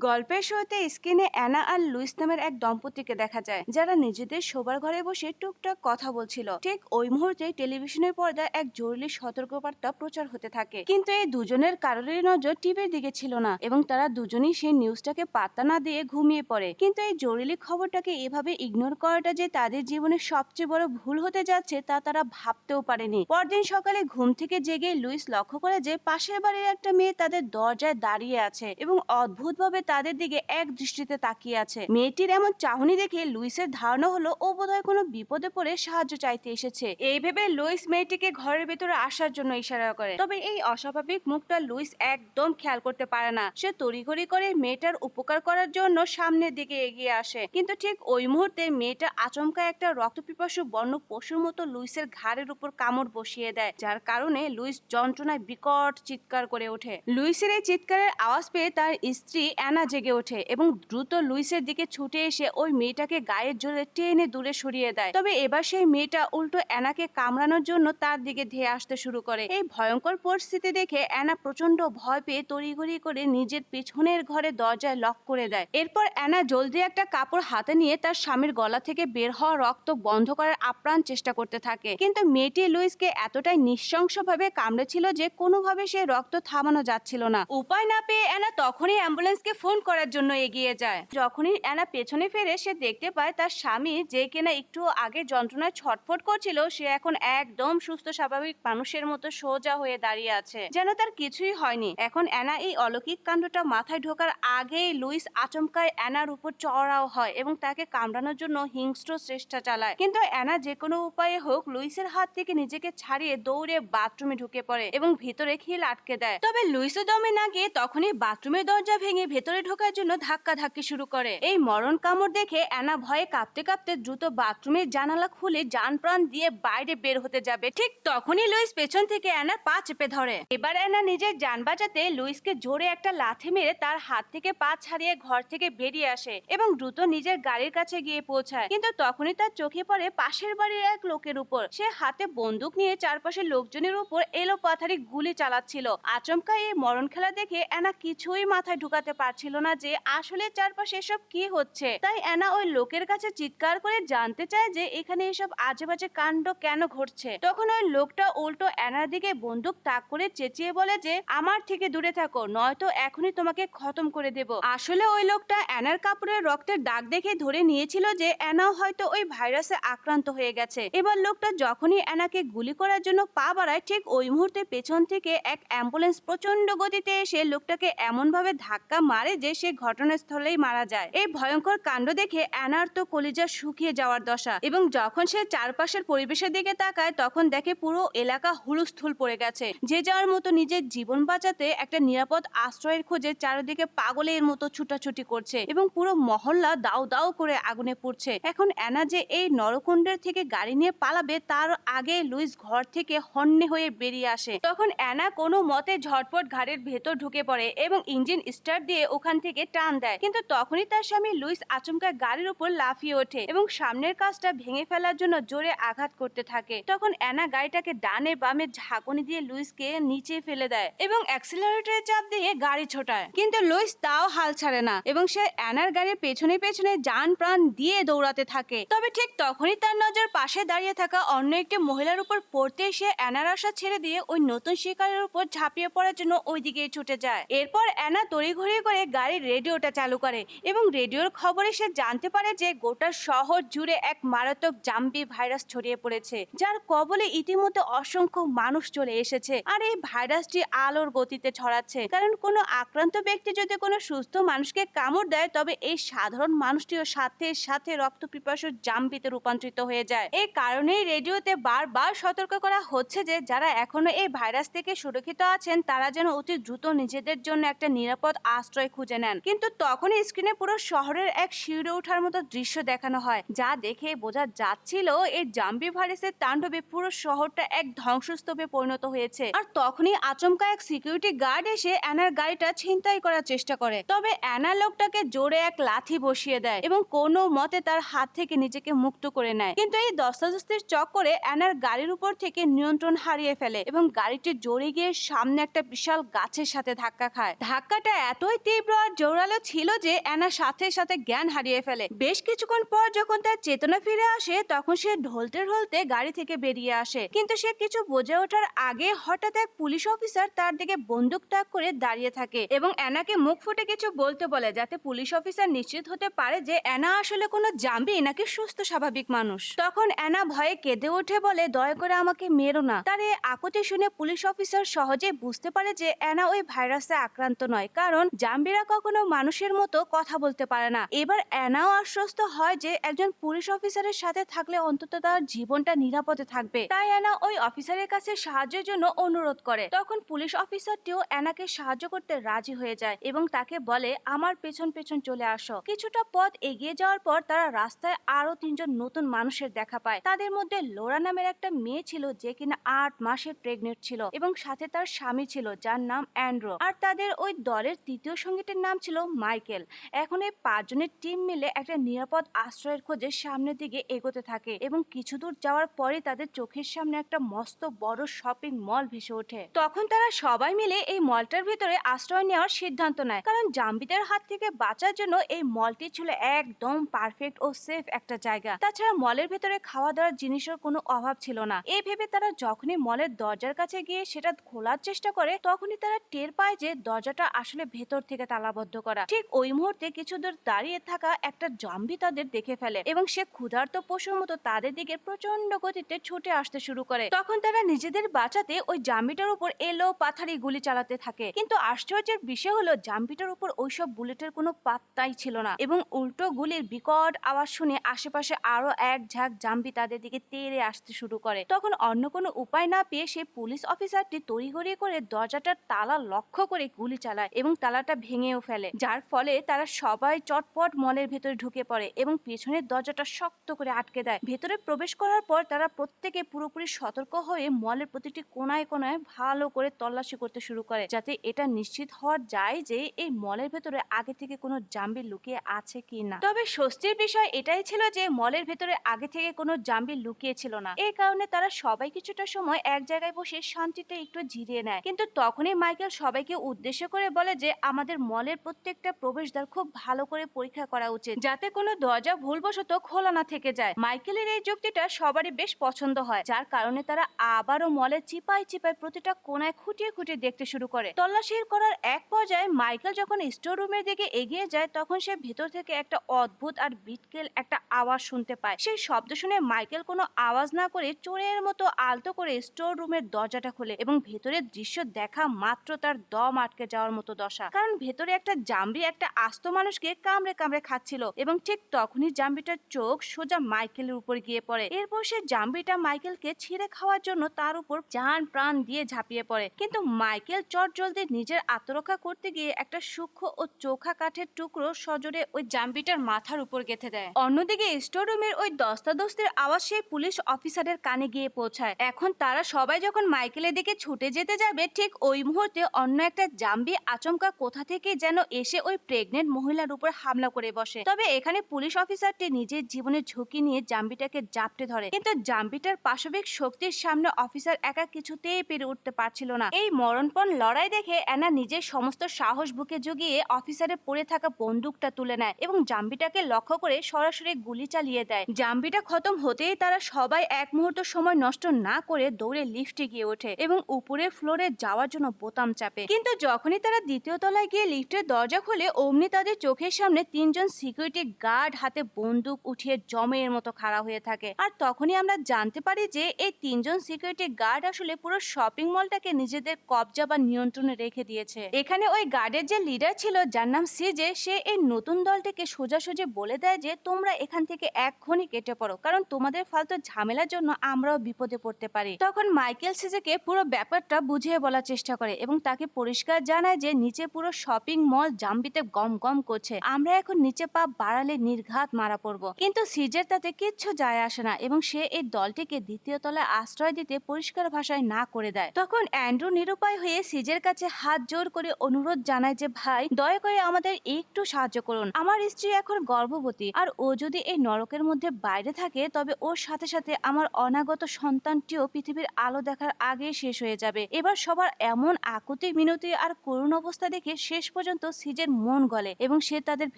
গল্পের শুরুতে স্ক্রিনে অ্যানা আর লুইস নামের এক দম্পতিকে দেখা যায়, যারা নিজেদের শোবার ঘরে বসে টুকটাক কথা বলছিল। ঠিক ওই মুহূর্তে টেলিভিশনের পর্দায় এক জরুরি সতর্কবার্তা প্রচার হতে থাকে, কিন্তু এই দুজনের কারোরই নজর টিভির দিকে ছিল না এবং তারা দুজনেই সেই নিউজটাকে পাত্তা না দিয়ে ঘুমিয়ে পড়ে। কিন্তু এই জরুরি খবরটাকে এভাবে ইগনোর করাটা যে তাদের জীবনের সবচেয়ে বড় ভুল হতে যাচ্ছে তা তারা ভাবতেও পারেনি। পরদিন সকালে ঘুম থেকে জেগে লুইস লক্ষ্য করে যে পাশের বাড়ির একটা মেয়ে তাদের দরজায় দাঁড়িয়ে আছে এবং অদ্ভুতভাবে তাদের দিকে এক দৃষ্টিতে তাকিয়ে আছে। মেয়েটির এমন চাহনি দেখে লুইসের ধারণা হলো ও বোধহয় কোনো বিপদে পড়ে সাহায্য চাইতে এসেছে। এই ভেবে লুইস মেয়েটিকে ঘরের ভেতরে আসার জন্য ইশারা করে, তবে এই অস্বাভাবিক মুখটা লুইস একদম খেয়াল করতে পারে না। সে তড়িঘড়ি করে মেয়েটার উপকার করার জন্য সামনের দিকে এগিয়ে আসে, কিন্তু ঠিক ওই মুহূর্তে মেয়েটা আচমকা একটা রক্তপিপাসু বন্য পশুর মতো লুইসের ঘাড়ের উপর কামড় বসিয়ে দেয়, যার কারণে লুইস যন্ত্রণায় বিকট চিৎকার করে ওঠে। লুইসের এই চিৎকারের আওয়াজ পেয়ে তার স্ত্রী অ্যানা জেগে ওঠে এবং দ্রুত লুইসের দিকে ছুটে এসে ওই মেয়েটাকে গায়ের জোরে টেনে দূরে সরিয়ে দেয়। তবে এবার সেই মেয়েটা উল্টো অ্যানাকে কামড়ানোর জন্য তার দিকে ধেয়ে আসতে শুরু করে। এই ভয়ঙ্কর পরিস্থিতি দেখে অ্যানা প্রচন্ড ভয় পেয়ে তড়িঘড়ি করে নিজের পিছনের ঘরে দরজায় লক করে দেয়। এরপর অ্যানা জলদি একটা কাপড় হাতে নিয়ে তার স্বামীর গলা থেকে বের হওয়া রক্ত বন্ধ করার আপ্রাণ চেষ্টা করতে থাকে, কিন্তু মেয়েটি লুইসকে এতটাই নৃশংসভাবে কামড়েছিল যে কোনোভাবে সেই রক্ত থামানো যাচ্ছিল না। উপায় না পেয়ে অ্যানা তখনই অ্যাম্বুলেন্সকে ফোন করার জন্য এগিয়ে যায়। যখনই অ্যানা পেছনে ফিরে সে দেখতে পায় তার স্বামী, যে কিনা একটু আগে যন্ত্রণায় ছটফট করছিল, সে এখন একদম সুস্থ স্বাভাবিক মানুষের মতো সোজা হয়ে দাঁড়িয়ে আছে, যেন তার কিছুই হয়নি। এখন অ্যানা এই অলৌকিক কাণ্ডটা মাথায় ঢোকার আগেই লুইস আচমকায় অ্যানার উপর চড়াও হয় এবং তাকে কামড়ানোর জন্য হিংস্র চেষ্টা চালায়। কিন্তু অ্যানা যে কোনো উপায়ে হোক লুইসের হাত থেকে নিজেকে ছাড়িয়ে দৌড়ে বাথরুমে ঢুকে পড়ে এবং ভিতরে খিল আটকে দেয়। তবে লুইসও দমে না গিয়ে তখনই বাথরুমের দরজা ভেঙে ভেতরে ঢোকার জন্য ধাক্কাধাক্কি শুরু করে। এই মরণ কামড় দেখে অ্যানা ভয়ে কাঁপতে কাঁপতে দ্রুত বাথরুমের জানালা খুলে জান প্রাণ দিয়ে বাইরে বের হতে যাবে। ঠিক তখনই লুইস পেছন থেকে অ্যানার পা চেপে ধরে। এবার অ্যানা নিজের জান বাঁচাতে লুইসকে জোরে একটা লাথি মেরে তার হাত থেকে পা ছাড়িয়ে ঘর থেকে বেরিয়ে আসে এবং দ্রুত নিজের গাড়ির কাছে গিয়ে পৌঁছায়। কিন্তু তখনই তার চোখে পড়ে পাশের বাড়ির এক লোকের উপর। সে হাতে বন্দুক নিয়ে চারপাশের লোকজনের উপর এলোপাথারি গুলি চালাচ্ছিল। আচমকা এই মরণ খেলা দেখে অ্যানা কিছুই মাথায় ঢুকাতে পারছিল না যে আসলে চারপাশে এসব কি হচ্ছে। তাই অ্যানা ওই লোকের কাছে চিৎকার করে জানতে চায় যে এখানে এসব আজেবাজে কাণ্ড কেন ঘটছে। তখন ওই লোকটা উল্টো অ্যানার দিকে বন্দুক তাক করে চেঁচিয়ে বলে যে আমার থেকে দূরে থাকো, নয়তো এখনই তোমাকে খতম করে দেব। আসলে ওই লোকটা অ্যানার কাপড়ের রক্তের দাগ দেখে ধরে নিয়েছিল যে অ্যানাও হয়তো ওই ভাইরাসে আক্রান্ত হয়ে গেছে। এবার লোকটা যখনই অ্যানাকে গুলি করার জন্য পা বাড়ায়, ঠিক ওই মুহূর্তে পেছন থেকে এক অ্যাম্বুলেন্স প্রচন্ড গতিতে এসে লোকটাকে এমন ভাবে ধাক্কা মারে যে সে ঘটনাস্থলেই মারা যায়। এই ভয়ঙ্কর কাণ্ড দেখে অ্যানার তো কলিজা শুকিয়ে যাওয়ার দশা এবং যখন সে চারপাশের পরিবেশের দিকে তাকায় তখন দেখে পুরো এলাকা হুলস্থুল পড়ে গেছে। যে যাওয়ার মতো নিজের জীবন বাঁচাতে একটা নিরাপদ আশ্রয়ের খোঁজে চারিদিকে পাগলের মতো ছুটাছুটি করছে এবং পুরো মহল্লা দাউ দাউ করে আগুনে পুড়ছে। এখন অ্যানা যে এই নরকুণ্ডের থেকে গাড়ি নিয়ে পালাবে তার আগে লুইস ঘর থেকে হন্যে হয়ে বেরিয়ে আসে। তখন অ্যানা কোনো মতে ঝটপট ঘাড়ের ভেতর ঢুকে পড়ে এবং ইঞ্জিন স্টার্ট দিয়ে ওখান থেকে টান দেয়, কিন্তু তখনই তার স্বামী লুইস আচমকা গাড়ির উপর লাফিয়ে ওঠে এবং সামনের কাজটা ভেঙে ফেলার জন্য জোরে আঘাত করতে থাকে। তখন অ্যানা গাড়িটাকে ডানে বামে ঝাঁকুনি দিয়ে লুইসকে নিচে ফেলে দেয় এবং অ্যাক্সিলারেটরে চাপ দিয়ে গাড়ি ছোটায়, কিন্তু লুইস তাও হাল ছাড়ে না এবং সে অ্যানার গাড়ির পেছনে পেছনে জান প্রাণ দিয়ে দৌড়াতে থাকে। তবে ঠিক তখনই তার নজর পাশে দাঁড়িয়ে থাকা অন্য একটি মহিলার উপর পড়তে এসে অ্যানার আশা ছেড়ে দিয়ে ওই নতুন শিকারের উপর ঝাঁপিয়ে পড়ার জন্য ওই দিকে ছুটে যায়। এরপর অ্যানা তড়িঘড়ি করে গাড়ির রেডিওটা চালু করে এবং রেডিওর খবরে সে জানতে পারে যে গোটা শহর জুড়ে এক মারাত্মক জাম্বি ভাইরাস ছড়িয়ে পড়েছে, যার কবলে ইতিমধ্যে অসংখ্য মানুষ চলে এসেছে। আর এই ভাইরাসটি আলোর গতিতে ছড়াচ্ছে, কারণ কোনো আক্রান্ত ব্যক্তি যদি কোনো সুস্থ মানুষকে কামড় দেয় তবে এই সাধারণ মানুষটিও সাথে সাথে রক্তপিপাসু জাম্বিতে রূপান্তরিত হয়ে যায়। এই কারণেই রেডিওতে বারবার সতর্ক করা হচ্ছে যে যারা এখনো এই ভাইরাস থেকে সুরক্ষিত আছেন তারা যেন অতি দ্রুত নিজেদের জন্য একটা নিরাপদ আশ্রয় খুঁজে নেন। কিন্তু তখন স্ক্রিনে পুরো শহরের এক শিউরে ওঠার মতো দৃশ্য দেখানো হয়, যা দেখে বোঝা যাচ্ছিল এই জাম্বি ভাইরাসের তাণ্ডবে পুরো শহরটা এক ধ্বংসস্তূপে পরিণত হয়েছে। আর তখনই আচমকা এক সিকিউরিটি গার্ড এসে অ্যানার গাড়িটা ছিনতাই করার চেষ্টা করে, তবে অ্যানা লোকটাকে জোরে এক লাথি বসিয়ে দেয় এবং কোনো মতে তার হাত থেকে নিজেকে মুক্ত করে নেয়। কিন্তু এই দস্তাদস্তির চক্করে অ্যানার গাড়ির উপর থেকে নিয়ন্ত্রণ হারিয়ে ফেলে এবং গাড়িটি জোরে গিয়ে সামনে একটা বিশাল গাছের সাথে ধাক্কা খায়। ধাক্কাটা এতই তীব্র তীব্র আর জোরালো ছিল যে অ্যানা সাথে সাথে জ্ঞান হারিয়ে ফেলে। বেশ কিছুক্ষণ পর যখন তার চেতনা ফিরে আসে তখন সে ঢলতে ঢলতে গাড়ি থেকে বেরিয়ে আসে, কিন্তু সে কিছু বুঝে ওঠার আগে হঠাৎ এক পুলিশ অফিসার তার দিকে বন্দুক তাক করে দাঁড়িয়ে থাকে এবং অ্যানাকে মুখ ফুটে কিছু বলতে বলে, যাতে পুলিশ অফিসার নিশ্চিত হতে পারে যে অ্যানা আসলে কোনো জাম্বি নাকি সুস্থ স্বাভাবিক মানুষ। তখন অ্যানা ভয়ে কেঁদে ওঠে, বলে দয়া করে আমাকে মেরো না। তার এই আকুতি শুনে পুলিশ অফিসার সহজে বুঝতে পারে যে অ্যানা ওই ভাইরাসে আক্রান্ত নয়, কারণ জাম্বিরা কখনো মানুষের মতো কথা বলতে পারে না। এবার অ্যানাও আশ্বস্ত হয় যে একজন পুলিশ অফিসারের সাথে থাকলে অন্তত তার জীবনটা নিরাপদে থাকবে। তাই অ্যানা ওই অফিসারের কাছে সাহায্যের জন্য অনুরোধ করে। তখন পুলিশ অফিসারটিও অ্যানাকে সাহায্য করতে রাজি হয়ে যায় এবং তাকে বলে আমার পেছন পেছন চলে আসো। কিছুটা পথ এগিয়ে যাওয়ার পর তারা রাস্তায় আরো 3জন নতুন মানুষের দেখা পায়। তাদের মধ্যে লোরা নামের একটা মেয়ে ছিল যে কিনা 8 মাসের প্রেগনেন্ট ছিল এবং সাথে তার স্বামী ছিল যার নাম অ্যান্ড্রো। আর তাদের ওই দলের তৃতীয় সঙ্গীটির নাম ছিল মাইকেল। এখন এই 5 জনের টিম মিলে একটা নিরাপদ আশ্রয়ের খোঁজে সামনের দিকে এগোতে থাকে এবং কিছু দূর যাওয়ার পরে তাদের চোখের সামনে একটা মস্ত বড় শপিং মল ভেসে ওঠে। তখন তারা সবাই মিলে এই মলটার ভিতরে আশ্রয় নেওয়ার সিদ্ধান্ত নেয়, কারণ জাম্বিদের হাত থেকে বাঁচার জন্য এই মলটি ছিল একদম পারফেক্ট ও সেফ একটা জায়গা। তাছাড়া মলের ভেতরে খাওয়া দাওয়ার জিনিসের কোনো অভাব ছিল না। এই ভেবে তারা যখনই মলের দরজার কাছে গিয়ে সেটা খোলার চেষ্টা করে তখনই তারা টের পায় যে দরজাটা আসলে ভেতর থেকে তালাবদ্ধ করা। ঠিক ওই মুহূর্তে কিছু দূর দাঁড়িয়ে থাকা একটা জাম্বি তাদের দেখে ফেলে এবং সে ক্ষুধার্ত পশুর মতো তাদের দিকে প্রচন্ড গতিতে ছুটে আসতে শুরু করে। তখন তারা নিজেদের বাঁচাতে ওই জাম্বিটার উপর এলো পাথারি গুলি চালাতে থাকে, কিন্তু আশ্চর্যের বিষয় হলো জাম্বিটার উপর ওইসব বুলেটের কোনো পাত্তাই ছিল না এবং উল্টো গুলির বিকট আওয়াজ শুনে আশেপাশে আরো এক ঝাঁক জাম্বি তাদের দিকে তেড়ে আসতে শুরু করে। তখন অন্য কোনো উপায় না পেয়ে সেই পুলিশ অফিসারটি তড়িঘড়ি করে দরজাটার তালা লক্ষ্য করে গুলি চালায় এবং তালাটা ভেঙেও ফেলে, যার ফলে তারা সবাই চটপট মলের ভেতরে ঢুকে পড়ে এবং পেছনের দরজাটা শক্ত করে আটকে দেয়। ভেতরে প্রবেশ করার পর তারা প্রত্যেকে পুরোপুরি সতর্ক হয়ে মলের প্রতিটি কোনায় কোনায় ভালো করে তল্লাশি করতে শুরু করে, যাতে এটা নিশ্চিত হওয়া যায় যে এই মলের ভেতরে আগে থেকে কোনো জাম্বি লুকিয়ে আছে কি না। তবে স্বস্তির বিষয় এটাই ছিল যে মলের ভেতরে আগে থেকে কোনো জাম্বি লুকিয়ে ছিল না। এই কারণে তারা সবাই কিছুটা সময় এক জায়গায় বসে শান্তিতে একটু জিরিয়ে নেয়। কিন্তু তখনই মাইকেল সবাইকে উদ্দেশ্য করে বলে যে আমাদের মলের প্রত্যেকটা প্রবেশদ্বার খুব ভালো করে পরীক্ষা করা উচিত, যাতে কোনো দরজা ভুলবশত খোলা না থেকে যায়। মাইকেলের এই যুক্তিটা সবারই বেশ পছন্দ হয়, যার কারণে তারা আবারও মলে চিপায় চিপায় প্রতিটা কোনায় খুঁটিয়ে খুঁটিয়ে দেখতে শুরু করে। তল্লাশি করার এক পর্যায়ে মাইকেল যখন স্টোর রুমের দিকে এগিয়ে যায় তখন সে ভেতর থেকে একটা অদ্ভুত আর বিটকেল একটা আওয়াজ শুনতে পায়। সেই শব্দ শুনে মাইকেল কোনো আওয়াজ না করে চোরের মতো আলতো করে স্টোর রুমের দরজাটা খোলে এবং ভেতরের দৃশ্য দেখা মাত্র তার দম আটকে যাওয়ার মতো দশা, কারণ ভেতরে একটা জাম্বি একটা আস্ত মানুষকে কামড়ে কামড়ে খাচ্ছিল এবং ঠিক তখনই জাম্বিটার চোখ সোজা মাইকেলের উপর গিয়ে পড়ে। এরপর সে জাম্বিটা মাইকেলকে ছিঁড়ে খাওয়ার জন্য তার উপর জান প্রাণ দিয়ে ঝাঁপিয়ে পড়ে, কিন্তু মাইকেল চট জলদি নিজের আত্মরক্ষা করতে গিয়ে একটা সূক্ষ্ম ও চোখা কাঠের টুকরো সজোরে ওই জাম্বিটার মাথার উপর গেঁথে দেয়। অন্যদিকে স্টোর রুমের ওই দস্তাদস্তির আওয়াজ সেই পুলিশ অফিসারের কানে গিয়ে পৌঁছায়। এখন তারা সবাই যখন মাইকেলের দিকে ছুটে যেতে যাবে ঠিক ওই মুহূর্তে অন্য একটা জাম্বি আচমকা কোথা থেকে যেন এসে ওই প্রেগনেন্ট মহিলার উপর হামলা করে বসে। তবে এখানে পুলিশ অফিসারটি নিজের জীবনের ঝুঁকি নিয়ে জাম্বিটাকে জাপটে ধরে, কিন্তু জাম্বিটার পাশবিক শক্তির সামনে অফিসার একা কিছুতেই পেরে উঠতে পারছিল না। এই মরণপণ লড়াই দেখে অ্যানা নিজের সমস্ত সাহস বুকে জুগিয়ে অফিসারের পড়ে থাকা বন্দুকটা তুলে নেয় এবং জাম্বিটাকে লক্ষ্য করে সরাসরি গুলি চালিয়ে দেয়। জাম্বিটা খতম হতেই তারা সবাই এক মুহূর্ত সময় নষ্ট না করে দৌড়ে লিফটে গিয়ে ওঠে এবং উপরের ফ্লোরে যাওয়ার জন্য বোতাম চাপে। কিন্তু যখনই তারা দ্বিতীয় তলায় গিয়ে লিফটের দরজা খোলে অমনি তাদের চোখের সামনে 3 জন সিকিউরিটি গার্ড হাতে বন্দুক উঠিয়ে জমের মতো খাড়া হয়ে থাকে। আর তখনই আমরা জানতে পারি যে এই 3 জন সিকিউরিটি গার্ড আসলে পুরো শপিং মলটাকে নিজেদের কবজা বা নিয়ন্ত্রণে রেখে দিয়েছে। এখানে ওই গার্ডের যে লিডার ছিল যার নাম সিজে, সে এই নতুন দলটিকে সোজাসুজি বলে দেয় যে তোমরা এখান থেকে এক্ষুনি কেটে পড়ো, কারণ তোমাদের ফালতু ঝামেলার জন্য আমরাও বিপদে পড়তে পারি। তখন মাইকেল সিজেকে পুরো ব্যাপারটা বুঝিয়ে বলার চেষ্টা করে এবং তাকে পরিষ্কার জানায় যে নিচে পুরো শপিং মল জাম্বিতে গম গম করছে, আমরা এখন নিচে পা বাড়ালে নির্ঘাত মারা পড়বো। কিন্তু সিজের তাতে কিচ্ছু যায় আসে না এবং সে এই দলটিকে দ্বিতীয় তলায় আশ্রয় দিতে পরিষ্কার ভাষায় না করে দেয়। তখন অ্যান্ড্রু নিরুপায় হয়ে সিজের কাছে হাত জোর করে অনুরোধ জানায় যে ভাই দয়া করে আমাদের একটু সাহায্য করুন, আমার স্ত্রী এখন গর্ভবতী আর ও যদি এই নরকের মধ্যে বাইরে থাকে তবে ওর সাথে সাথে আমার অনাগত সন্তানটিও পৃথিবীর আলো দেখার আগে শেষ হয়ে যাবে। এবার সবার এমন আকুতি মিনতি আর করুণ অবস্থা দেখে শেষ পর্যন্ত সিজের মন গলে এবং সে তাদের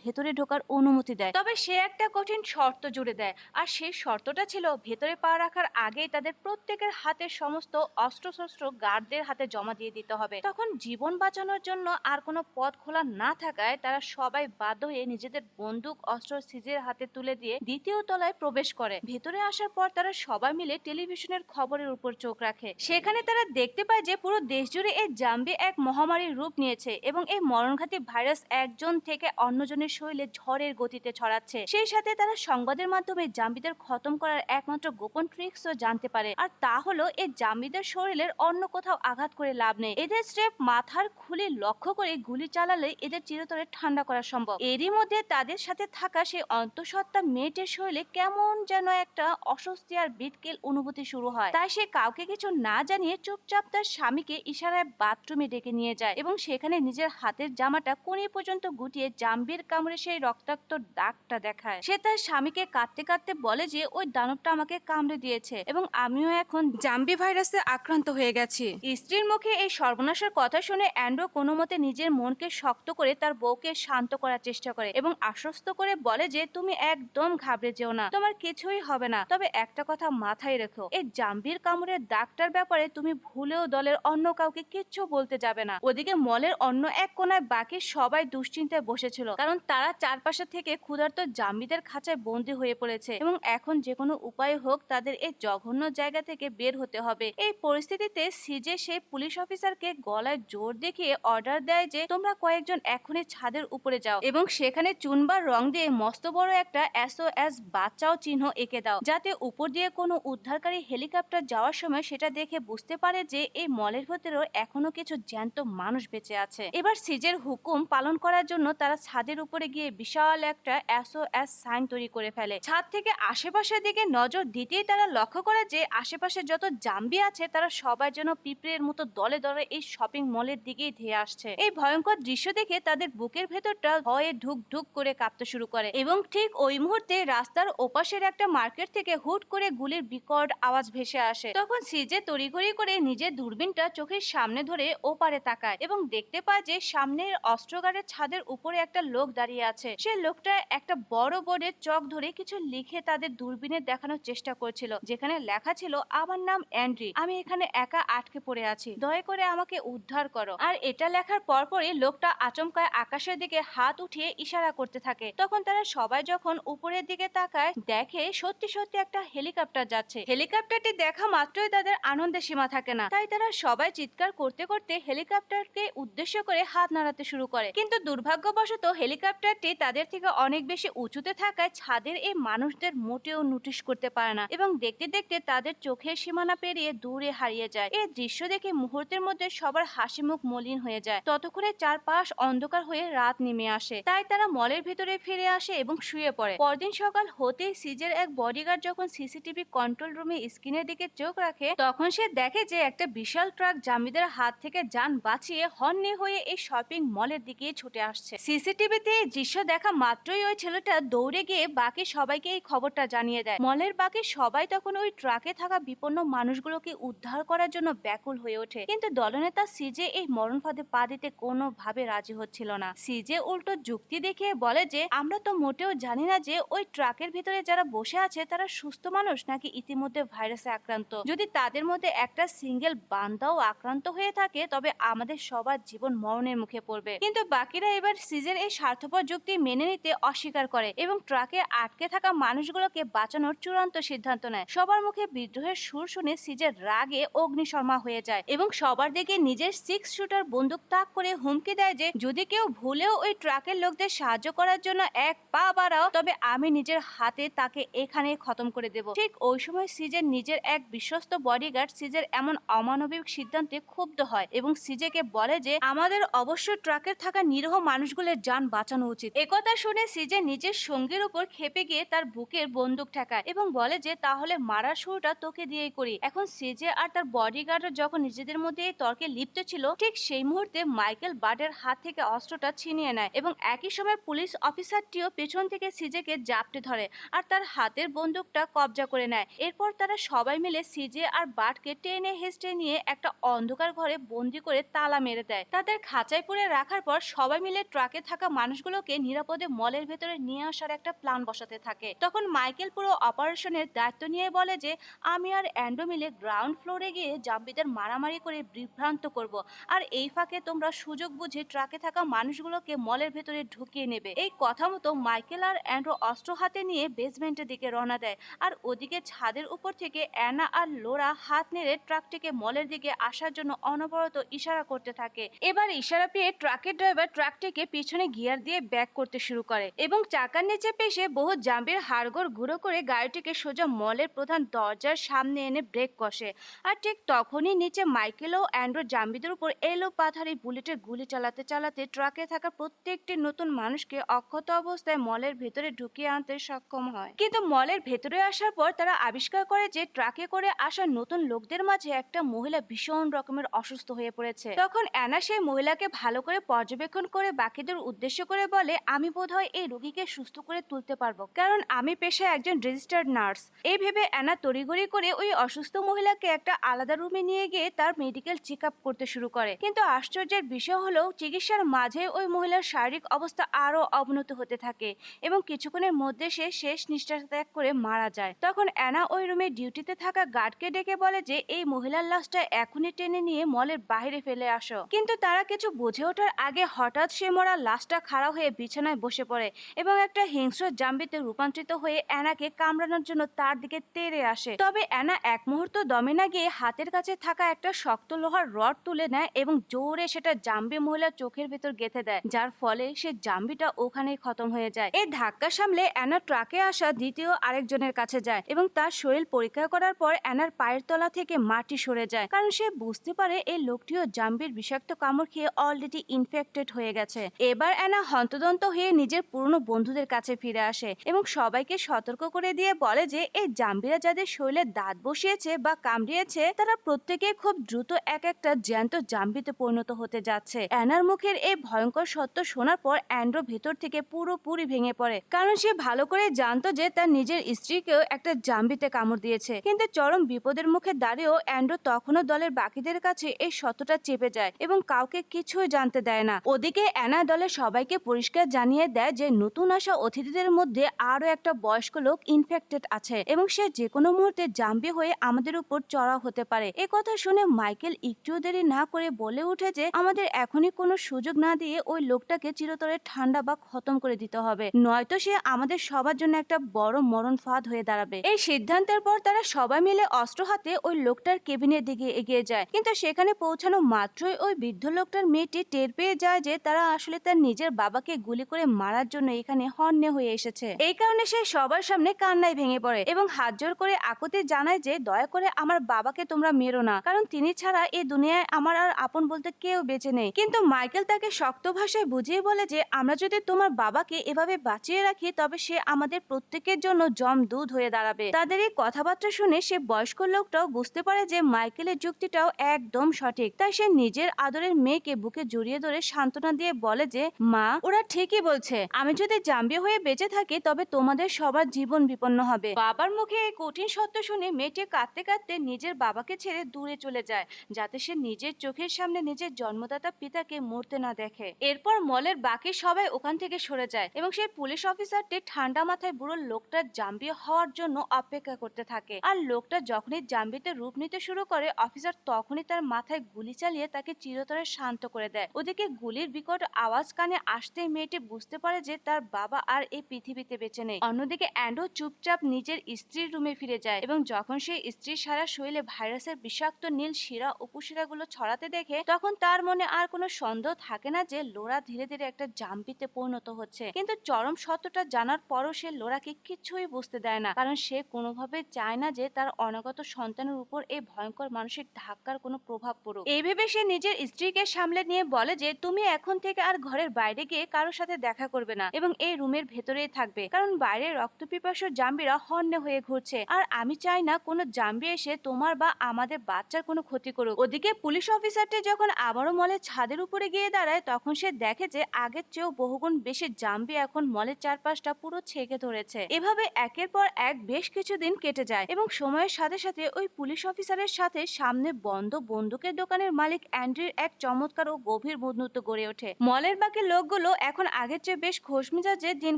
ভেতরে ঢোকার অনুমতি দেয়। তবে সে একটা কঠিন শর্ত জুড়ে দেয়, আর সেই শর্তটা ছিল ভেতরে পা রাখার আগেই তাদের প্রত্যেকের হাতে সমস্ত অস্ত্রশস্ত্র গার্ডদের হাতে জমা দিয়ে দিতে হবে। তখন জীবন বাঁচানোর জন্য আর কোনো পথ খোলা না থাকায় তারা সবাই বাধ্য হয়ে নিজেদের বন্দুক অস্ত্র সিজের হাতে তুলে দিয়ে দ্বিতীয় তলায় প্রবেশ করে। ভেতরে আসার পর তারা সবাই মিলে টেলিভিশনের খবরের উপর চোখ রাখে। সেখানে তারা দেখতে পায় যে পুরো দেশ জুড়ে এই জাম্বি এক মহামারীর রূপ নিয়েছে এবং এই মরণঘাতী ভাইরাস একজন থেকে অন্যজনের শরীরে ঝড়ের গতিতে ছড়াচ্ছে। সেই সাথে তারা সংবাদের মাধ্যমে জাম্বিদের খতম করার একমাত্র গোপন ট্রিক্সও জানতে পারে, আর তা হলো এই জাম্বিদের শরীরের অন্য কোথাও আঘাত করে লাভ নেই। এদের স্রেফ মাথার খুলি লক্ষ্য করে গুলি চালালে এদের চিরতরে ঠান্ডা করা সম্ভব। এরই মধ্যে তাদের সাথে থাকা সেই অন্তঃসত্ত্বা মেয়েটির শরীরে কেমন যেন একটা অস্বস্তি আর বিটকেল অনুভূতি শুরু হয়। তাই সে কাউকে কিছু না জানিয়ে চুপচাপ তার স্বামীকে ইশারায় বাথরুমে ডেকে নিয়ে যায় এবং সেখানে নিজের হাতের জামাটা কোণে পর্যন্ত গুটিয়ে জাম্বির কামড়ে সেই রক্তাক্ত দাগটা দেখায়। সে তার স্বামীকে কাঁদতে কাঁদতে বলে যে ওই দানবটা আমাকে কামড়ে দিয়েছে এবং আমিও এখন জাম্বি ভাইরাসে আক্রান্ত হয়ে গেছি। স্ত্রীর মুখে এই সর্বনাশের কথা শুনে অ্যান্ড্রু কোনো মতে নিজের মনকে শক্ত করে তার বউকে শান্ত করার চেষ্টা করে এবং আশ্বস্ত করে বলে যে তুমি একদম ঘাবড়ে যেও না, তোমার কিছুই হবে না। তবে একটা কথা মাথায় রেখো, এই জাম্বির কামড়ের দাগটার ব্যাপারে তুমি ভুলেও দলের অন্য কাউকে কিচ্ছু বলতে যাবে না। ওদিকে মলের অন্য এক কোনায় বাকি সবাই দুশ্চিন্তায় বসেছিল, কারণ তারা চারপাশে থেকে ক্ষুধার্ত জাম্বিদের খাঁচায় বন্দী হয়ে পড়েছে এবং এখন যে কোনো উপায় হোক তাদের এই জঘন্য জায়গা থেকে বের হতে হবে। এই পরিস্থিতিতে সিজে সেই পুলিশ অফিসারকে গলায় জোর দেখিয়ে অর্ডার দেয় যে তোমরা কয়েকজন এখনই ছাদের উপরে যাও এবং সেখানে চুনবার রং দিয়ে মস্ত বড় একটা SOS বাচ্চাও চিহ্ন এঁকে দাও, যাতে উপর দিয়ে কোনো উদ্ধারকারী হেলিকপ্টার যাওয়ার সময় সেটা দেখে বুঝতে পারে যে এই মলের ভেতরেও এখনো কিছু জ্যান্ত মানুষ বেঁচে আছে। এবার সিজের হুকুম পালন করার জন্য তারা ছাদের উপরে গিয়ে বিশাল একটা SOS সাইন তৈরি করে ফেলে। ছাদ থেকে আশেপাশের দিকে নজর দিতেই তারা লক্ষ্য করে যে আশেপাশে যত জাম্বি আছে তারা সবাই যেন পিঁপড়ের মতো দলে দলে এই শপিং মলের দিকেই ধেয়ে আসছে। এই ভয়ঙ্কর দৃশ্য দেখে তাদের বুকের ভেতরটা ভয়ে ঢুক ঢুক করে কাঁপতে শুরু করে এবং ঠিক ওই মুহূর্তে রাস্তার ওপাশের একটা মার্কেট থেকে হুট করে গুলির বিকট আওয়াজ ভেসে আসে। তখন সিজে তড়িঘড়ি করে নিজের দূরবীনটা চোখের সামনে ধরে ওপারে তাকায় এবং দেখতে পায় যে সামনের অস্ত্রগারের ছাদের উপরে একটা লোক দাঁড়িয়ে আছে। সে লোকটা একটা বড় বোর্ডের চক ধরে কিছু লিখে তাদের দূরবীনে দেখানোর চেষ্টা করছিল, যেখানে লেখা ছিল আমার নাম অ্যান্ড্রি, আমি এখানে একা আটকে পড়ে আছি, দয়া করে আমাকে উদ্ধার করো। আর এটা লেখার পরপরই লোকটা আচমকায় আকাশের দিকে হাত উঠিয়ে ইশারা করতে থাকে। তখন তারা সবাই যখন উপরের দিকে তাকায় দেখে সত্যি সত্যি একটা হেলিকপ্টার যাচ্ছে। হেলিকপ্টারটি দেখা মাত্রই তাদের আনন্দে সীমা থাকে না, তাই তারা সবাই চিৎকার করতে করতে হেলিকপ্টারকে উদ্দেশ্য করে হাত নাড়াতে শুরু করে। কিন্তু দুর্ভাগ্যবশত হেলিকপ্টারটি তাদের থেকে অনেক বেশি উঁচুতে থাকায় ছাদের এই মানুষদের মোটেও নোটিশ করতে পারে না এবং দেখতে দেখতে তাদের চোখের সীমানা পেরিয়ে দূরে হারিয়ে যায়। এই দৃশ্য দেখে মুহূর্তের মধ্যে সবার হাসি মুখ মলিন হয়ে যায়। ততক্ষণে চারপাশ অন্ধকার হয়ে রাত নেমে আসে, তাই তারা মলের ভিতরে ফিরে আসে এবং শুয়ে পড়ে। পরদিন সকাল হতেই সিজের এক বডিগার্ড যখন সিসিটিভি কন্ট্রোল রুমে স্ক্রিনের দিকে চোখ রাখে তখন সে দেখে যে একটা বিশাল ট্রাক জাম্বিদের হাত থেকে যান বাঁচিয়ে হন্যে হয়ে এই শপিং মলের দিকে ছুটে আসছে। সিসিটিভিতে এই দৃশ্য দেখা মাত্রই ওই ছেলেটা দৌড়ে গিয়ে বাকি সবাইকে এই খবরটা জানিয়ে দেয়। মলের বাকি সবাই তখন ওই ট্রাকে থাকা বিপন্ন মানুষগুলোকে উদ্ধার করার জন্য ব্যাকুল হয়ে ওঠে, কিন্তু দলনেতা সিজে এই মরণ ফাঁদে পা দিতে কোনোভাবে রাজি হচ্ছিল না। সিজে উল্টো যুক্তি দেখিয়ে বলে যে আমরা তো মোটেও জানি না যে ওই ট্রাকের ভিতরে যারা বসে আছে তারা সুস্থ মানুষ নাকি ইতিমধ্যে ভাইরাসে আক্রান্ত। যদি তাদের মধ্যে একটা সিঙ্গেল বান্দাও আক্রান্ত হয়ে থাকে তবে আমাদের সবার জীবন মরণের মুখে পড়বে। কিন্তু বাকিরা এবার সিজের এই স্বার্থপর যুক্তি মেনে নিতে অস্বীকার করে এবং ট্রাকে আটকে থাকা মানুষগুলোকে বাঁচানোর চূড়ান্ত সিদ্ধান্ত নেয়। সবার মুখে বিদ্রোহের সুর শুনে সিজের রাগে অগ্নিশর্মা হয়ে যায় এবং সবার দিকে নিজের 6 শুটার বন্দুক তাক করে হুমকি দেয় যে যদি কেউ ভুলেও ওই ট্রাকের লোকদের সাহায্য করার জন্য এক পা বাড়াও তবে আমি নিজের হাতে তাকে এখানে খতম করে দেব। ঠিক ওই সময় সিজের নিজের এক বিশ্বস্ত বডিগার্ড সিজের এমন অমানবিক সিদ্ধান্তে ক্ষুব্ধ হয় এবং সিজেকে বলে যে আমাদের অবশ্য ট্রাকের থাকা নিরীহ মানুষগুলোর যান বাঁচানো উচিত। একথা শুনে সিজে নিজের সঙ্গীর উপর খেপে গিয়ে তার বুকের বন্দুক ঠেকায় এবং বলে যে তাহলে মারার শুরুটা তোকে দিয়েই করি। এখন সিজে আর তার বডিগার্ড যখন নিজেদের মধ্যে এই তর্কে লিপ্ত ছিল ঠিক সেই মুহূর্তে মাইকেল বার্ডের হাত থেকে অস্ত্রটা ছিনিয়ে নেয় এবং একই সময় পুলিশ অফিসারটিও পেছন থেকে সিজেকে জাপটে ধরে আর তার হাতের বন্দুকটা কবজা করে নেয়। এরপর তারা সবাই মিলে সিজে আর বার্ডকে টেনে হেঁচড়ে নিয়ে একটা অন্ধকার ঘরে বন্দি করে তালা মেরে দেয়। তাদের খাঁচায় পুরে রাখার পর সবাই মিলে ট্রাকে থাকা মানুষগুলোকে নিরাপদে মলের ভেতরে নিয়ে আসার একটা প্ল্যান বসাতে থাকে। তখন মাইকেল পুরো অপারেশনের দায়িত্ব নিয়ে বলে যে আমি আর অ্যান্ড্রু মিলে গ্রাউন্ড ফ্লোরে গিয়ে জাম্বিদের মারামারি করে বিভ্রান্ত করব, আর এই ফাঁকে তোমরা সুযোগ বুঝে ট্রাকে থাকা মানুষগুলোকে মলের ভেতরে ঢুকিয়ে নেবে। এই কথা মতো মাইকেল আর অ্যান্ড্রু অস্ত্র হাতে নিয়ে বেসমেন্টের দিকে রওনা দেয়, আর ওদিকে ছাদের উপর থেকে অ্যানা আর লোরা হাত নেড়ে ট্রাকটিকে মলের দিকে আসার জন্য অনবরত ইশারা করতে থাকে। এবার ইশারা পেয়ে ট্রাকের ড্রাইভার ট্রাকটিকে পিছনে গিয়ার দিয়ে ব্যাক করতে শুরু করে এবং চাকার নিচে পেশে বহু জাম্বির হাড়গোড় গুঁড়ো করে গাড়িটিকে সোজা মলের প্রধান দরজার সামনে এনে ব্রেক কষে। আর ঠিক তখনই নিচে মাইকেল ও অ্যান্ড্রু জাম্বিদের উপর এলো পাথারি বুলেটের গুলি চালাতে চালাতে ট্রাকে থাকা প্রত্যেকটি নতুন মানুষকে অক্ষত অবস্থায় মলের ভেতরে ঢুকিয়ে আনতে সক্ষম হয়। কিন্তু মলের ভেতরে আসার পর তারা আবিষ্কার করে যে ট্রাকে করে আসা নতুন লোকদের মাঝে একটা মহিলা ভীষণ রকমের অসুস্থ হয়ে পড়েছে। তখন অ্যানা সেই মহিলাকে ভালো করে পর্যবেক্ষণ করে বাকিদের উদ্দেশ্য করে বলে, আমি বোধহয় এই রোগীকে সুস্থ করে তুলতে পারবো, কারণ আমি পেশায় একজন রেজিস্টার্ড নার্স। এই ভেবে অ্যানা তড়িঘড়ি করে ওই অসুস্থ মহিলাকে একটা আলাদা রুমে নিয়ে গিয়ে তার মেডিকেল চেক আপ করতে শুরু করে। কিন্তু আশ্চর্যের বিষয় হলো চিকিৎসার মাঝে ওই মহিলার শারীরিক অবস্থা আরো অবনতি হতে থাকে এবং কিছুক্ষণের মধ্যে সে শেষ নিঃশ্বাস ত্যাগ করে মারা যায়। তখন অ্যানা ওই রুমে ডিউটিতে থাকা গার্ডকে ডেকে বলে যে এই মহিলার লাশটা এখনই টেনে নিয়ে মলের বাইরে ফেলে আসো। কিন্তু তারা কিছু বুঝে ওঠার আগে হঠাৎ সে মরা লাশটা খাড়া হয়ে বিছানায় বসে পড়ে এবং একটা হিংস্র জাম্বিতে রূপান্তরিত হয়ে অ্যানাকে কামড়ানোর জন্য তার দিকে তেড়ে আসে। তবে অ্যানা এক মুহূর্ত দমে না গিয়ে হাতের কাছে থাকা একটা শক্ত লোহার রড তুলে নেয় এবং জোরে সেটা জাম্বি মহিলার চোখের ভেতর গেঁথে দেয়, যার ফলে সে জাম্বিটা ওখানেই খতম হয়ে যায়। এই ধাক্কা সামলে অ্যানা ট্রাকে আসা দ্বিতীয় আরেকজনের কাছে যায় এবং তার শরীর পরীক্ষা করার পর অ্যানার পায়ের তলা থেকে মাটি সরে যায়, কারণ সে বুঝতে পারে এই লোকটিও জাম্বির বিষাক্ত কামড় খেয়ে অলরেডি ইনফেক্টেড হয়ে গেছে। এবার অ্যানা হন্তদন্ত হয়ে নিজের পুরনো বন্ধুদের কাছে ফিরে আসে এবং সবাইকে সতর্ক করে দিয়ে বলে যে এই জাম্বিরা যাদের শরীরে দাঁত বসিয়েছে বা কামড়িয়েছে তারা প্রত্যেকে খুব দ্রুত এক একটা জ্যান্ত জাম্বিতে পরিণত হতে যাচ্ছে। অ্যানার মুখের এই ভয়ঙ্কর সত্য শোনার পর অ্যান্ড্রু ভেতর থেকে পুরোপুরি ভেঙে পড়ে, কারণ সে ভালো করে জানতো যে তার নিজের স্ত্রীকেও একটা জাম্বিতে কামড় দিয়েছে। কিন্তু চরম বিপদের মুখে দাঁড়িয়েও অ্যান্ড্রু তখনও দলের বাকিদের কাছে এই সত্যটা চেপে যায় এবং কাউকে কিছুই জানতে দেয় না। ওদিকে অ্যানা দলের সবাইকে পরিষ্কার জানিয়ে দেয় যে নতুন আসা অতিথিদের মধ্যে আরো একটা বয়স্ক লোক ইনফেক্টেড আছে এবং সে যে কোনো মুহূর্তে জাম্বি হয়ে আমাদের উপর চড়াও হতে পারে। এ কথা শুনে মাইকেল একটু দেরি না করে বলে উঠে যে আমাদের এখনই কোনো সুযোগ না দিয়ে ওই লোকটাকে চিরতরে ঠান্ডা বা খতম করে দিতে হবে, নয়তো সে আমাদের সবার জন্য একটা বড় মরণ ফাঁদ হয়ে দাঁড়াবে। এই সিদ্ধান্তের পর তারা সবাই মিলে অস্ত্র হাতে ওই লোকটার কেবিনের দিকে এগিয়ে যায়, কিন্তু সেখানে পৌঁছানো মাত্রই ওই বৃদ্ধ লোকটার মেয়েটি টের পেয়ে যায় যে তারা আসলে তার নিজের বাবাকে গুলি করে মারার জন্য এখানে হন্যে হয়ে এসেছে। এই কারণে সে সবার সামনে কান্নায় ভেঙে পড়ে এবং হাত জোর করে আকুতি জানায় যে দয়া করে আমার বাবাকে তোমরা মেরো না, কারণ তিনি ছাড়া এই দুনিয়ায় আমার আর আপন বলতে কেউ বেঁচে নেই। কিন্তু মাইকেল তাকে শক্ত ভাষায় বুঝিয়ে বলে যে আমরা যদি তোমার বাবাকে এভাবে বাঁচিয়ে রাখি তবে সে আমাদের প্রত্যেকের জন্য জম দুধ হয়ে দাঁড়াবে। তাদের এই কথাবার্তা শুনে সে বয়স্ক লোকটাও বুঝতে পারে যে মাইকেলের যুক্তিটাও একদম সঠিক, তাই সে নিজের আদরের মেয়েকে বুকে জড়িয়ে ধরে সান্ত্বনা দিয়ে বলে যে মা, ওরা ঠিকই বলছে, আমি যদি জাম্বি হয়ে বেঁচে থাকি তবে তোমাদের সবার জীবন বিপন্ন হবে। বাবার মুখে এই কঠিন সত্য শুনে মেয়েটি কাঁদতে কাঁদতে নিজের বাবাকে ছেড়ে দূরে চলে যায়, যাতে সে নিজের চোখের সামনে নিজের জন্মদাতা পিতাকে মরতে না দেখে। এরপর মলের বাকি সবাই ওখান থেকে সরে যায় এবং সেই পুলিশ অফিসারটি ঠান্ডা মাথায় বুড়ো লোকটার জাম্বি হওয়ার জন্য অপেক্ষা করতে থাকে। আর লোকটা যখনই জাম্বিতে রূপ নিতে শুরু করে অফিসার তখনই তার মাথায় গুলি চালিয়ে তাকে চিরতরে শান্ত করে দেয়। ওদিকে গুলির বিকট আওয়াজ কানে আসতেই মেয়েটি বুঝতে পারে যে তার বাবা আর এই পৃথিবীতে বেঁচে নেই। অন্যদিকে অ্যান্ড্রু চুপচাপ নিজের স্ত্রীর রুমে ফিরে যায় এবং যখন সে স্ত্রীর সারা শরীরে ভাইরাসের বিষাক্ত নীল শিরা উপশিরাগুলো ছড়াতে দেখে তখন তার মনে আর কোনো সন্দেহ থাকে না যে লোরা ধীরে ধীরে একটা জাম্বিতে পরিণত হচ্ছে। কিন্তু চরম সত্যটা জানার পরও সে লোরাকে কিছুই বুঝতে দেয় না, কারণ সে কোনোভাবে চায় না যে তার অনাগত সন্তানের উপর এই ভয়ঙ্কর মানসিক ধাক্কার কোনো প্রভাব পড়ুক। এই ভেবে সে নিজের স্ত্রীকে সামলে নিয়ে বলে যে তুমি এখন থেকে আর ঘরের বাইরে গিয়ে কারোর সাথে দেখা করবে না এবং এই রুমের ভেতরেই থাকবে, কারণ বাইরে রক্তপিপাসু জাম্বিরা হন্যে হয়ে ঘুরছে আর আমি চাই না কোনো জাম্বি এসে তোমার বা আমাদের বাচ্চার কোনো ক্ষতি করুক। ওদিকে পুলিশ অফিসারটি যখন আবারও মলের ছাদের উপরে গিয়ে দাঁড়ায় তখন সে দেখে যে আগের চেয়েও বহুগুণ বেশি জাম্বি এখন মলের চারপাশটা পুরো ছেকে ধরেছে। এভাবে একের পর এক বেশ কিছুদিন কেটে যায় এবং সময়ের সাথে সাথে ওই পুলিশ অফিসারের সাথে সামনে বন্ধ বন্দুকের দোকানের মালিক অ্যান্ড্রির এক চমৎকার ও গভীর গভীর বন্ধুত্ব গড়ে ওঠে। মলের বাকি লোকগুলো এখন আগের চেয়ে বেশ খোশ মেজাজে দিন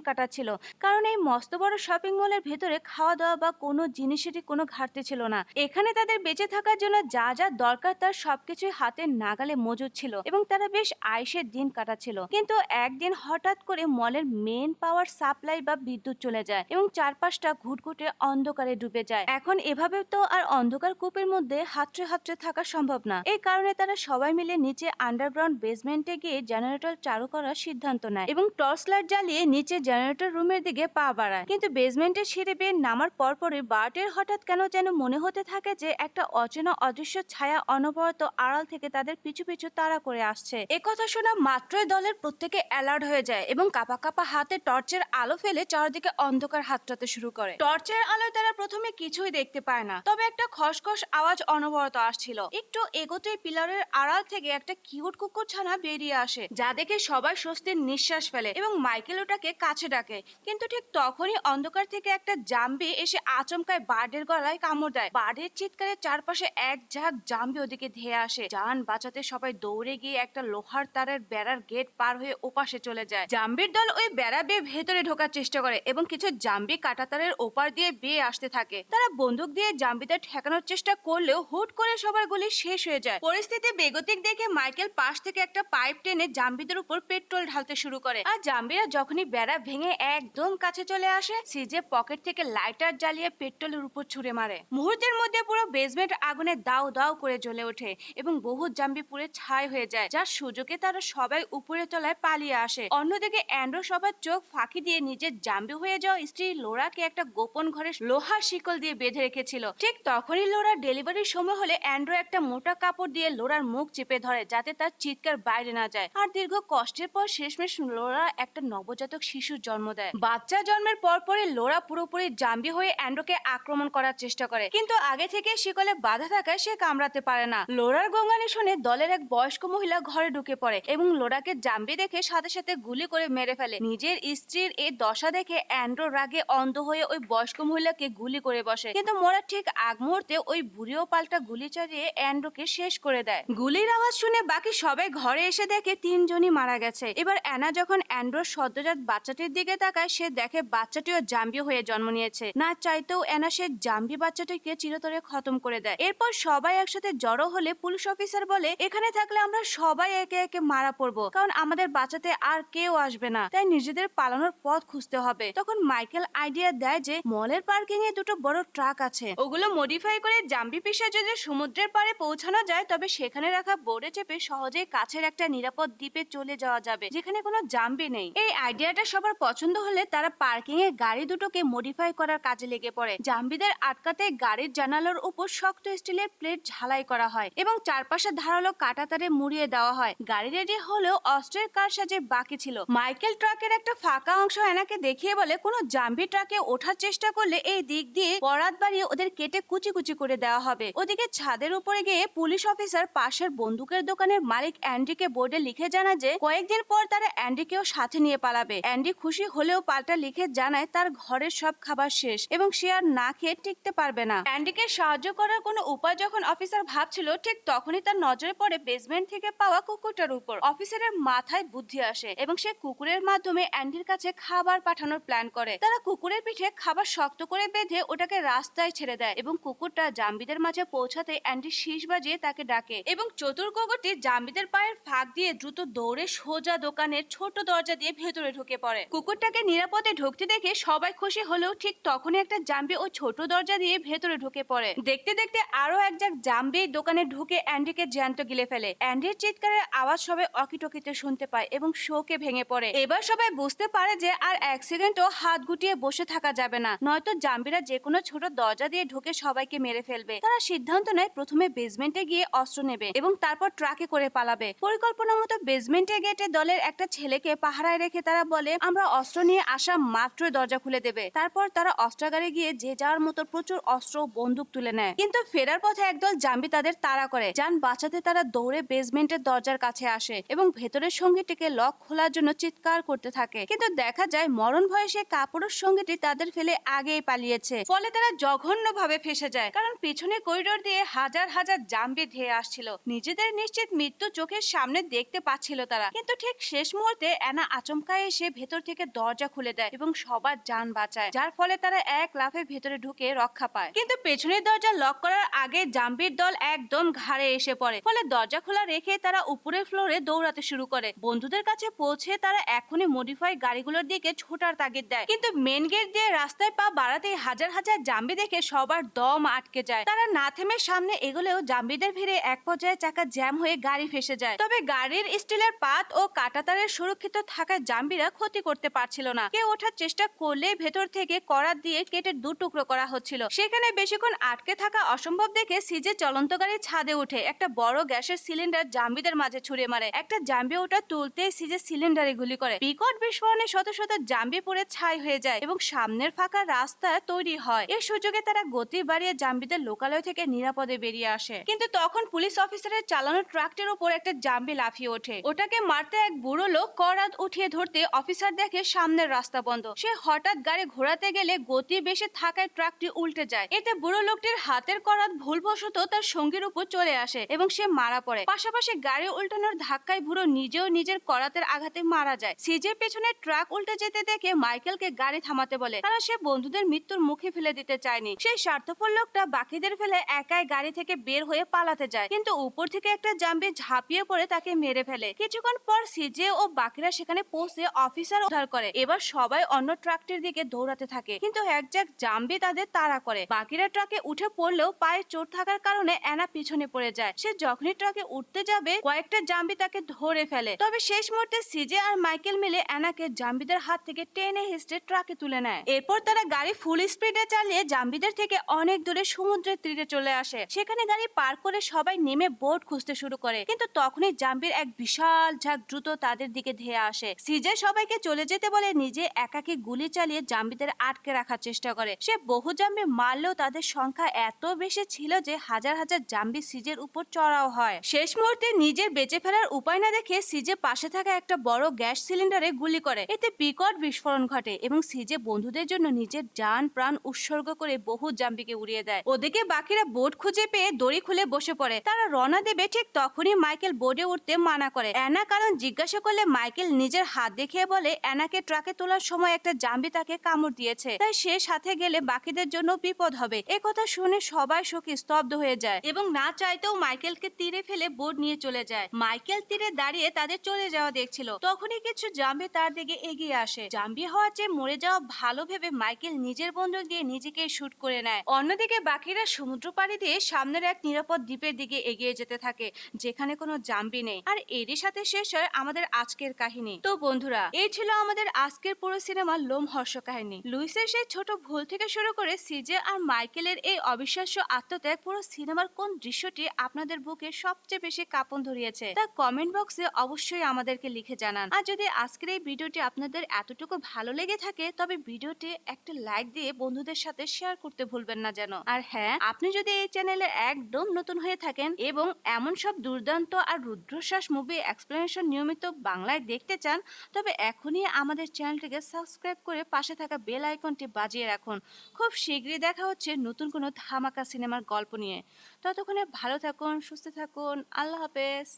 কাটাচ্ছিল, কারণ এই মস্ত বড় শপিং মলের ভেতরে খাওয়া দাওয়া বা কোনো জিনিসেরই কোনো ঘাটতি ছিল না। এখানে তাদের বেঁচে থাকার জন্য যা যা দরকার তার সবকিছুই হাতের নাগালে মজুদ ছিল এবং তারা বেশ আয়েশের দিন কাটাচ্ছিল। কিন্তু একদিন হঠাৎ করে মলের মেন পাওয়ার সাপ্লাই বা বিদ্যুৎ চলে যায় এবং চারপাশটা ঘুটঘুটে অন্ধকারে ডুবে যায়। এখন এভাবে তো আর অন্ধকার কূপের মধ্যে হাতড়ে হাতড়ে থাকা সম্ভব না। এই কারণে তারা সবাই মিলে নিচে আন্ডারগ্রাউন্ড বেসমেন্টে গিয়ে জেনারেটর চালু করার সিদ্ধান্ত নেয় এবং টর্চ লাইট জ্বালিয়ে নিচে জেনারেটর রুমের দিকে পা বাড়ায়। কিন্তু বেসমেন্টের সিঁড়ি বেয়ে নামার পরপরই বার্টের হঠাৎ কেন যেন মনে হতে থাকে যে একটা অচেনা অদৃশ্য ছায়া অনবরত আড়াল থেকে তাদের পিছু পিছু তাড়া করে আসছে। একথা শোনা মাত্রই দলের প্রত্যেকে অ্যালার্ট হয়ে যায় এবং কাপা কাপা হাতে টর্চের আলো ফেলে চারদিকে অন্ধকার হাতড়াতে শুরু করে। টর্চের আলোয় তারা প্রথমে কিছুই দেখতে পায় না, তবে একটা খসখস আওয়াজ অনবরত আসছিল। একটু এগোতেই পিলারের আড়াল থেকে একটা কিউট কুকুর ছানা বেরিয়ে আসে, যা দেখে সবাই স্বস্তির নিঃশ্বাস ফেলে এবং মাইকেল ওটাকে কাছে ডাকে। কিন্তু ঠিক তখনই অন্ধকার থেকে একটা জাম্বি এসে আচমকায় বার্ডের গলায় কামড় দেয়। বার্ডের চিৎকারে চারপাশে এক ঝাঁক জাম্বি ওদিকে ধেয়ে আসে। জান বাঁচাতে সবাই দৌড়ে গিয়ে একটা লোহার তারের বেড়ার গেট পার হয়ে ওপাশে চলে যায়। জাম্বির দল ওই বেড়া বেয়ে ভেতরে ঢোকার চেষ্টা করে এবং কিছু জাম্বি কাঁটাতারের ওপার দিয়ে বেয়ে আসতে থাকে। তারা বন্দুক দিয়ে জাম্বিদের ঠেকানোর চেষ্টা করলেও হুট করে সবার গুলি শেষ হয়ে যায়। পরিস্থিতি বেগতিক দেখে মাইকেল পাশ থেকে একটা পাইপ টেনে জাম্বিদের উপর পেট্রোল ঢালতে শুরু করে। আর জাম্বিরা যখনই বেড়া ভেঙে একদম কাছে চলে আসে, সিজে পকেট থেকে লাইটার জ্বালিয়ে পেট্রোলের উপর ছুড়ে মারে। মুহূর্তের মধ্যে পুরো বেসমেন্ট আগুনে দাউ দাউ করে জ্বলে ওঠে এবং বহু জাম্বি পুড়ে ছাই হয়ে যায়, যার সুযোগে তারা সবাই উপরের তলায় পালিয়ে আসে। অন্যদিকে অ্যান্ড্রো সবার চোখ ফাঁকি দিয়ে নিজের জাম্বি হয়ে যাওয়া স্ত্রী লোরাকে একটা গোপন ঘরে লোহার শিকল দিয়ে বেঁধে রেখেছিল। ঠিক তখনই লোরার ডেলিভারির সময় হলে অ্যান্ড্রো একটা মোটা কাপড় দিয়ে লোরার মুখ চেপে ধরে, যাতে তার চিৎকার বাইরে না যায়। আর দীর্ঘ কষ্টের পর শেষমেশ লোরা একটা নবজাতক শিশুর জন্ম দেয়। বাচ্চা জন্মের পরপরই লোরা পুরোপুরি জাম্বি হয়ে অ্যান্ড্রোকে আক্রমণ করার চেষ্টা করে, কিন্তু আগে থেকে শিকলে বাধা থাকায় সে কামড়াতে পারে না। লোরার গঙ্গানি শুনে দলের এক বয়স্ক মহিলা ঘরে ঢুকে পড়ে এবং লোরাকে জাম্বি দেখে সাথে সাথে গুলি করে মেরে ফেলে। নিজের স্ত্রীর এই দশা দেখে অ্যান্ড্রো রাগে অন্ধ হয়ে ওই বয়স্ক মহিলাকে গুলি করে বসে, কিন্তু মরার ঠিক আগ মুহূর্তে ওই বুড়িও পাল্টা গুলি চালিয়ে অ্যান্ড্রোকে শেষ করে দেয়। গুলির আওয়াজ শুনে বাকি সবাই ঘরে এসে দেখে তিনজনই মারা গেছে। এবার অ্যানা যখন অ্যান্ড্রোর সদ্যজাত বাচ্চাটির দিকে তাকায়, সে দেখে বাচ্চাটিও জাম্বি হয়ে জন্ম নিয়েছে। না চাইতেও অ্যানা সে জাম্বি বাচ্চাটিকে চিরতরে খতম করে দেয়। এরপর সবাই একসাথে জড়ো হলে পুলিশ অফিসার বলে, এখানে থাকলে আমরা সবাই একে একে মারা পড়বো, কারণ আমাদের বাঁচাতে আর কেউ আসবে না, তাই নিজেদের পালানোর পথ খুঁজতে হবে। তখন মাইকেল আইডিয়া দেয় যে মলের পার্কিং এ দুটো বড় ট্রাক আছে, ওগুলো মডিফাই করে জাম্বি পিষে যদি সমুদ্রের পাড়ে পৌঁছানো যায়, তবে সেখানে রাখা বোর্ডে চেপে সহজেই কাছের একটা নিরাপদ দ্বীপে চলে যাওয়া যাবে, যেখানে কোনো জাম্বি নেই। এই আইডিয়াটা সবার পছন্দ হলে তারা পার্কিং এ গাড়ি দুটোকে মডিফাই করার কাজে লেগে পড়ে। জাম্বিদের আটকাতে গাড়ির জানালার উপর শক্ত স্টিলের প্লেট ঝালাই করা হয় এবং চারপাশে ধারালো কাঁটাতারে মুড়িয়ে দেওয়া হয়। গাড়ি রেডি হলেও অস্ত্রের কারসাজি বাকি ছিল। মাইকেল ট্রাকের একটা ফাঁকা অংশ এনাকে দেখিয়ে বলে, কোনো জাম্বি ট্রাকে ওঠার চেষ্টা করলে এই দিক দিয়ে বরাত বাড়িয়ে ওদের কেটে কুচি কুচি করে দেওয়া হবে। ওদিকে ছাদের উপরে গিয়ে পুলিশ অফিসার পাশের বন্দুকের দোকানের মালিক অ্যান্ডিকে বোর্ডে লিখে জানায় যে কয়েকদিন পর তারা অ্যান্ডিকেও সাথে নিয়ে পালাবে। অ্যান্ডি খুশি হলেও পাল্টা লিখে জানায় তার ঘরের সব খাবার শেষ এবং সে আর না খেয়ে টিকতে পারবে না। অ্যান্ডিকে সাহায্য করার কোনো উপায় যখন অফিসার ভাবছিল, ঠিক তখনই তার নজরে পড়ে বেসমেন্ট থেকে পাওয়া কুকুরটার উপর। অফিসারের মাথায় বুদ্ধি আসে এবং সে কুকুরের মাধ্যমে অ্যান্ডির কাছে খাবার পাঠানোর প্ল্যান করে। তারা কুকুরের পিঠে খাবার শক্ত করে বেঁধে ওটাকে রাস্তায় ছেড়ে দেয় এবং কুকুরটা জাম্বিদের মাঝে পৌঁছাতে অ্যান্ডি শীষ বাজিয়ে তাকে ডাকে এবং চতুর কুকুরটি জাম্বিদের পায়ের ফাঁক দিয়ে দ্রুত দৌড়ে সোজা দোকানের ছোট দরজা দিয়ে ভেতরে ঢুকে পড়ে। কুকুরটাকে নিরাপদে ঢুকতে দেখে সবাই খুশি হলেও ঠিক তখনই একটা জাম্বি ওই ছোট দরজা দিয়ে ভেতরে ঢুকে পড়ে। দেখতে দেখতে আরো এক ঝাঁক জাম্বি দোকানে ঢুকে অ্যান্ডিকে জ্যান্ত গিলে ফেলে। অ্যান্ডির চিৎকারের আওয়াজ সবাই অকিটকিতে শুনতে পায় এবং শোকে ভেঙে পড়ে। এবার সবাই বুঝতে পারে যে আর এক সেকেন্ডও হাত গুটিয়ে বসে থাকা যাবে না, নয়তো জাম্বিরা যে কোনো ছোট দরজা দিয়ে ঢুকে সবাইকে মেরে ফেলবে। তারা সিদ্ধান্ত নেয় প্রথমে বেসমেন্টে গিয়ে অস্ত্র নেবে এবং তারপর ট্রাকে করে পালাবে। পরিকল্পনা মতো বেসমেন্টে গেটে দলের একটা ছেলেকে পাহারায় রেখে তারা বলে, আমরা অস্ত্র নিয়ে আসা মাত্রই দরজা খুলে দেবে। তারপর তারা অস্ত্রাগারে গিয়ে যে যার মতো প্রচুর অস্ত্র বন্দুক তুলে নেয়, কিন্তু ফেরার পথে একদল জাম্বি তাদের তাড়া করে। যান বাঁচাতে তারা দৌড়ে বেসমেন্টের দরজার কাছে আসে এবং ভেতরের সঙ্গীটিকে লক খোলার জন্য চিৎকার করতে থাকে, কিন্তু দেখা যায় মরণ ভয়ে সে কাপুরুষ সঙ্গীটি তাদের ফেলে আগেই পালিয়েছে। ফলে তারা জঘন্যভাবে ফেসে যায়, কারণ পিছনে করিডোর দিয়ে হাজার হাজার জাম্বি ধেয়ে আসছিল। নিজেদের নিশ্চিত মৃত্যু চোখের চোখের সামনে দেখতে পাচ্ছিল তারা। কিন্তু ঠিক শেষ মুহূর্তে অ্যানা আচমকা এসে ভেতর থেকে দরজা খুলে দেয় এবং সবার জান বাঁচায়, যার ফলে তারা এক লাফে ভেতরে ঢুকে রক্ষা পায়। কিন্তু পেছনের দরজা লক করার আগে জাম্বির দল একদম ঘাড়ে এসে পড়ে, ফলে দরজা খোলা রেখে তারা উপরের ফ্লোরে দৌড়াতে শুরু করে। বন্ধুদের কাছে পৌঁছে তারা এখনই মডিফাই গাড়িগুলোর দিকে ছোটার তাগিদ দেয়, কিন্তু মেন গেট দিয়ে রাস্তায় পা বাড়াতেই হাজার হাজার জাম্বি দেখে সবার দম আটকে যায়। তারা না থেমে সামনে এগোলেও জাম্বিদের ভিড়ে এক পর্যায়ে চাকা জ্যাম হয়ে গাড়ি ফেসে যায়। তবে গাড়ির স্টিলের পাত ও কাঁটাতারের সুরক্ষিত থাকায় জাম্বিরা ক্ষতি করতে পারছিল না। কেউ ওঠার চেষ্টা করলে ভেতর থেকে করাত দিয়ে কেটে দু টুকরো করা হচ্ছিল। সেখানে বেশিক্ষণ আটকে থাকা অসম্ভব দেখে সিজে চলন্ত গাড়ির ছাদে উঠে একটা বড় গ্যাসের সিলিন্ডার জাম্বিদের মাঝে ছুড়ে মারে। একটা জাম্বি ওটা তুলতেই সিজে সিলিন্ডারে গুলি করে। বিকট বিস্ফোরণে শত শত জাম্বি পড়ে ছাই হয়ে যায় এবং সামনের ফাঁকা রাস্তা তৈরি হয়। এই সুযোগে তারা গতি বাড়িয়ে জাম্বিদের লোকালয় থেকে নিরাপদে বেরিয়ে আসে। কিন্তু তখন পুলিশ অফিসারের চালানো ট্রাকটির উপর একটা জাম্বি লাফিয়ে ওঠে। ওটাকে মারতে এক বুড়ো লোক করাত উঠিয়ে ধরতে অফিসার দেখে সামনের রাস্তা বন্ধ। সে হঠাৎ গাড়ি ঘোরাতে গেলে গতি বেশি থাকায় ট্রাকটি উল্টে যায়। এতে বুড়ো লোকটির হাতের করাত ভুলবশত তার সঙ্গীর উপর চলে আসে এবং সে মারা পড়ে। পাশাপাশি গাড়ি উল্টানোর ধাক্কায় বুড়ো নিজেও নিজের করাতের আঘাতে মারা যায়। সিজের পেছনে ট্রাক উল্টে যেতে দেখে মাইকেলকে গাড়ি থামাতে বলে, কারণ সে বন্ধুদের মৃত্যুর মুখে ফেলে দিতে চায়নি। সেই স্বার্থপর লোকটা বাকিদের ফেলে একাই গাড়ি থেকে বের হয়ে পালাতে যায়, কিন্তু উপর থেকে একটা জাম্বি ঝাঁপিয়ে পড়ে তাকে মেরে ফেলে। কিছুক্ষণ পর সিজে ও বাকিরা সেখানে পৌঁছে অফিসার উদ্ধার করে। এবার সবাই অন্য ট্রাকটির দিকে দৌড়াতে থাকে, কিন্তু একজাক জাম্বি তাদের তাড়া করে। বাকিরা ট্রাকে উঠে পড়লেও পায়ে চোট থাকার কারণে অ্যানা পিছনে পড়ে যায়। সে যখনই ট্রাকে উঠতে যাবে কয়েকটা জাম্বি তাকে ধরে ফেলে। তবে শেষ মুহূর্তে সিজে আর মাইকেল মিলে অ্যানাকে জাম্বিদের হাত থেকে টেনে হিস্টে ট্রাকে তুলে নেয়। এরপর তারা গাড়ি ফুল স্পিডে চালিয়ে জাম্বিদের থেকে অনেক দূরে সমুদ্রের তীরে চলে আসে। সেখানে গাড়ি পার করে সবাই নেমে বোট খুঁজতে শুরু করে, কিন্তু তখনই জাম্বির এক বিশাল ঝাঁক দ্রুত তাদের দিকে ধেয়ে আসে। সিজে সবাইকে চলে যেতে বলে নিজে একাকী গুলি চালিয়ে জাম্বিদের আটকে রাখার চেষ্টা করে। সে বহু জাম্বি মারলেও তাদের সংখ্যা এত বেশি ছিল যে হাজার হাজার জাম্বি সিজের উপর চড়াও হয়। শেষ মুহূর্তে নিজের বেঁচে ফেরার উপায় না দেখে সিজে পাশে থাকা একটা বড় গ্যাস সিলিন্ডারে গুলি করে। এতে বিকট বিস্ফোরণ ঘটে এবং সিজে বন্ধুদের জন্য নিজের জান প্রাণ উৎসর্গ করে বহু জাম্বিকে উড়িয়ে দেয়। ওদিকে বাকিরা বোট খুঁজে পেয়ে দড়ি খুলে বসে পড়ে। তারা রওনা দেবে ঠিক তখনই মাইকেল বোর্ডে উঠতে মানা করে। অ্যানা কারণ জিজ্ঞাসা করলে মাইকেল নিজের হাত দেখিয়ে বলে অ্যানাকে ট্রাকে তোলার সময় একটা জাম্বি তাকে কামড় দিয়েছে, তাই সে সাথে গেলে বাকিদের জন্য বিপদ হবে। এ কথা শুনে সবাই শোকে স্তব্ধ হয়ে যায় এবং না চাইতেও মাইকেলকে তীরে ফেলে বোট নিয়ে চলে যায়। মাইকেল তীরে দাঁড়িয়ে তাদের চলে যাওয়া দেখছিল, তখনই কিছু জাম্বি তার দিকে এগিয়ে আসে। জাম্বি হওয়ার চেয়ে মরে যাওয়া ভালো ভেবে মাইকেল নিজের বন্দুক দিয়ে নিজেকে শুট করে নেয়। অন্যদিকে বাকিরা সমুদ্র পাড়ি দিয়ে সামনের এক নিরাপদ দ্বীপের দিকে এগিয়ে যেতে থাকে, যেখানে কোনো জাম্বি নেই। আর এরই সাথে শেষ হয় আমাদের আজকের কাহিনী। তো বন্ধুরা, এই ছিল আমাদের আজকের পুরো সিনেমার লোমহর্ষক কাহিনী। লুইসের সেই ছোট ভুল থেকে শুরু করে সিজে আর মাইকেলের এই অবিশ্বাস্য আত্মত্যাগ, পুরো সিনেমার কোন দৃশ্যটি আপনাদের বুকে সবচেয়ে বেশি কাঁপন ধরিয়েছে তা কমেন্ট বক্সে অবশ্যই আমাদেরকে লিখে জানান। আর যদি আজকের এই ভিডিওটি আপনাদের এতটুকু ভালো লেগে থাকে তবে ভিডিওটি একটা লাইক দিয়ে বন্ধুদের সাথে শেয়ার করতে ভুলবেন না যেন। আর হ্যাঁ, আপনি যদি এই চ্যানেলে একদম নতুন হয়ে থাকেন এবং এমন সব দুর্দান্ত আর রুদ্রশ্বাস মুভি এক্সপ্লেনেশন নিয়মিত বাংলায় দেখতে চান তবে এখনই আমাদের চ্যানেলটিকে সাবস্ক্রাইব করে পাশে থাকা বেল আইকনটি বাজিয়ে রাখুন। খুব শীঘ্রই দেখা হচ্ছে নতুন কোনো ধামাকা সিনেমার গল্প নিয়ে। ততক্ষণে ভালো থাকুন, সুস্থ থাকুন। আল্লাহ হাফেজ।